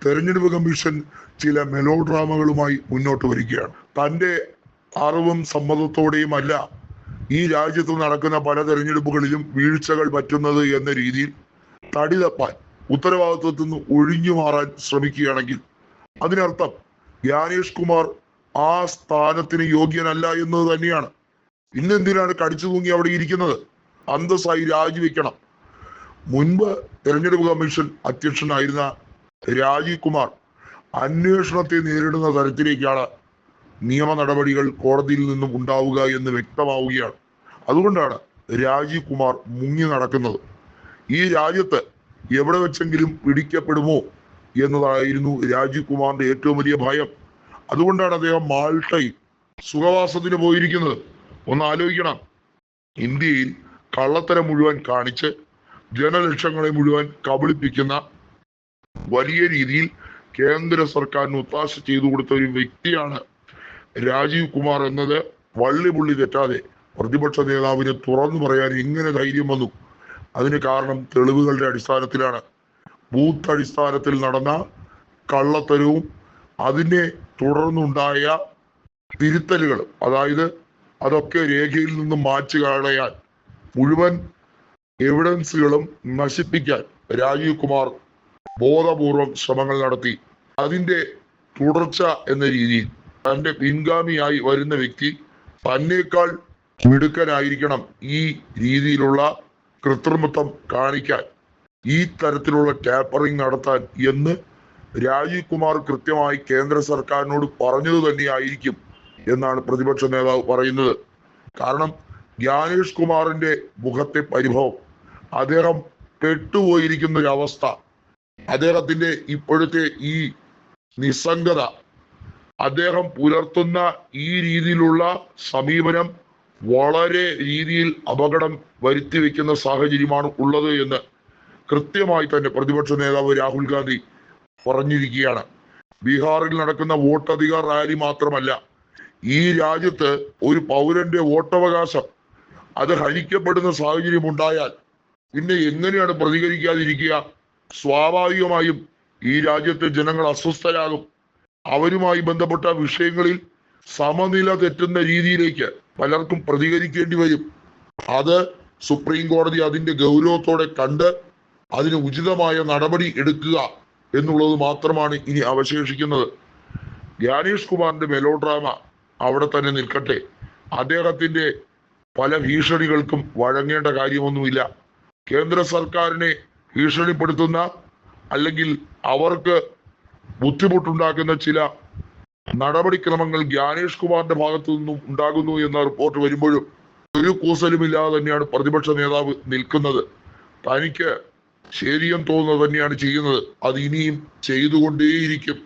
തെരഞ്ഞെടുപ്പ് കമ്മീഷൻ ചില മെലോഡ്രാമകളുമായി മുന്നോട്ട് വരികയാണ്. തന്റെ അറിവും സമ്മതത്തോടെയും അല്ല ഈ രാജ്യത്ത് നടക്കുന്ന പല തെരഞ്ഞെടുപ്പുകളിലും വീഴ്ചകൾ പറ്റുന്നത് എന്ന രീതിയിൽ തടി തപ്പാൻ, ഉത്തരവാദിത്വത്തിൽ നിന്ന് ഒഴിഞ്ഞു മാറാൻ ശ്രമിക്കുകയാണെങ്കിൽ അതിനർത്ഥം ജ്ഞാനേഷ് കുമാർ ആ സ്ഥാനത്തിന് യോഗ്യനല്ല എന്നത് തന്നെയാണ്. പിന്നെന്തിനാണ് കടിച്ചു തൂങ്ങി അവിടെ ഇരിക്കുന്നത്? അന്തസ്സായി രാജിവെക്കണം. മുൻപ് തെരഞ്ഞെടുപ്പ് കമ്മീഷൻ അധ്യക്ഷനായിരുന്ന രാജീവ് കുമാർ അന്വേഷണത്തെ നേരിടുന്ന തരത്തിലേക്കാണ് നിയമ നടപടികൾ കോടതിയിൽ നിന്നും ഉണ്ടാവുക എന്ന് വ്യക്തമാവുകയാണ്. അതുകൊണ്ടാണ് രാജീവ് കുമാർ മുങ്ങി നടക്കുന്നത്. ഈ രാജ്യത്ത് എവിടെ വെച്ചെങ്കിലും പിടിക്കപ്പെടുമോ എന്നതായിരുന്നു രാജീവ് കുമാറിന്റെ ഏറ്റവും വലിയ ഭയം. അതുകൊണ്ടാണ് അദ്ദേഹം മാൾട്ടയിൽ സുഖവാസത്തിന് പോയിരിക്കുന്നത്. ഒന്ന് ആലോചിക്കണം, ഇന്ത്യയിൽ കള്ളത്തരം മുഴുവൻ കാണിച്ച് ജനലക്ഷങ്ങളെ മുഴുവൻ കബളിപ്പിക്കുന്ന വലിയ രീതിയിൽ കേന്ദ്ര സർക്കാരിന് ഒത്താശ ചെയ്തു കൊടുത്ത ഒരു വ്യക്തിയാണ് രാജീവ് കുമാർ എന്നത് വള്ളിപുള്ളി തെറ്റാതെ പ്രതിപക്ഷ നേതാവിന് തുറന്നു പറയാൻ എങ്ങനെ ധൈര്യം വന്നു? അതിന് കാരണം തെളിവുകളുടെ അടിസ്ഥാനത്തിലാണ്. ബൂത്ത് അടിസ്ഥാനത്തിൽ നടന്ന കള്ളത്തരവും അതിനെ തുടർന്നുണ്ടായ തിരുത്തലുകളും, അതായത് അതൊക്കെ രേഖയിൽ നിന്നും മാച്ചു കളയാൻ, മുഴുവൻ എവിഡൻസുകളും നശിപ്പിക്കാൻ രാജീവ് കുമാർ ബോധപൂർവം ശ്രമങ്ങൾ നടത്തി. അതിന്റെ തുടർച്ച എന്ന രീതിയിൽ തന്റെ പിൻഗാമിയായി വരുന്ന വ്യക്തി തന്നേക്കാൾ മിടുക്കനായിരിക്കണം ഈ രീതിയിലുള്ള കൃത്രിമത്വം കാണിക്കാൻ, ഈ തരത്തിലുള്ള ടാപ്പറിംഗ് നടത്താൻ എന്ന് രാജീവ് കുമാർ കൃത്യമായി കേന്ദ്ര സർക്കാരിനോട് പറഞ്ഞത് തന്നെയായിരിക്കും എന്നാണ് പ്രതിപക്ഷ നേതാവ് പറയുന്നത്. കാരണം ജ്ഞാനേഷ് കുമാറിന്റെ മുഖത്തെ പരിഭവം, അദ്ദേഹം പെട്ടുപോയിരിക്കുന്ന ഒരു അവസ്ഥ, അദ്ദേഹത്തിന്റെ ഇപ്പോഴത്തെ ഈ നിസ്സംഗത, അദ്ദേഹം പുലർത്തുന്ന ഈ രീതിയിലുള്ള സമീപനം വളരെ രീതിയിൽ അപകടം വരുത്തി വെക്കുന്ന സാഹചര്യമാണ് ഉള്ളത് എന്ന് കൃത്യമായി തന്നെ പ്രതിപക്ഷ നേതാവ് രാഹുൽ ഗാന്ധി പറഞ്ഞിരിക്കുകയാണ്. ബീഹാറിൽ നടക്കുന്ന വോട്ടധികാർ റാലി മാത്രമല്ല, ഈ രാജ്യത്ത് ഒരു പൗരന്റെ വോട്ടവകാശം അത് ഹനിക്കപ്പെടുന്ന സാഹചര്യം ഉണ്ടായാൽ പിന്നെ എങ്ങനെയാണ് പ്രതികരിക്കാതിരിക്കുക? സ്വാഭാവികമായും ഈ രാജ്യത്തെ ജനങ്ങൾ അസ്വസ്ഥരാകും. അവരുമായി ബന്ധപ്പെട്ട വിഷയങ്ങളിൽ സമനില തെറ്റുന്ന രീതിയിലേക്ക് പലർക്കും പ്രതികരിക്കേണ്ടി വരും. അത് സുപ്രീം കോടതി അതിന്റെ ഗൗരവത്തോടെ കണ്ട് അതിന് ഉചിതമായ നടപടി എടുക്കുക എന്നുള്ളത് മാത്രമാണ് ഇനി അവശേഷിക്കുന്നത്. ജ്ഞാനേഷ് കുമാറിന്റെ മെലോഡ്രാമ അവിടെ തന്നെ നിൽക്കട്ടെ. അദ്ദേഹത്തിന്റെ പല ഭീഷണികൾക്കും വഴങ്ങേണ്ട കാര്യമൊന്നുമില്ല. കേന്ദ്ര സർക്കാരിനെ ഭീഷണിപ്പെടുത്തുന്ന അല്ലെങ്കിൽ അവർക്ക് ബുദ്ധിമുട്ടുണ്ടാക്കുന്ന ചില നടപടിക്രമങ്ങൾ ജ്ഞാനേഷ് കുമാറിന്റെ ഭാഗത്തു നിന്നും ഉണ്ടാകുന്നു എന്ന റിപ്പോർട്ട് വരുമ്പോഴും ഒരു കൂസലുമില്ലാതെ തന്നെയാണ് പ്രതിപക്ഷ നേതാവ് നിൽക്കുന്നത്. തനിക്ക് ശരിയെന്ന് തോന്നുന്നത് തന്നെയാണ് ചെയ്യുന്നത്. അത് ഇനിയും ചെയ്തുകൊണ്ടേയിരിക്കും.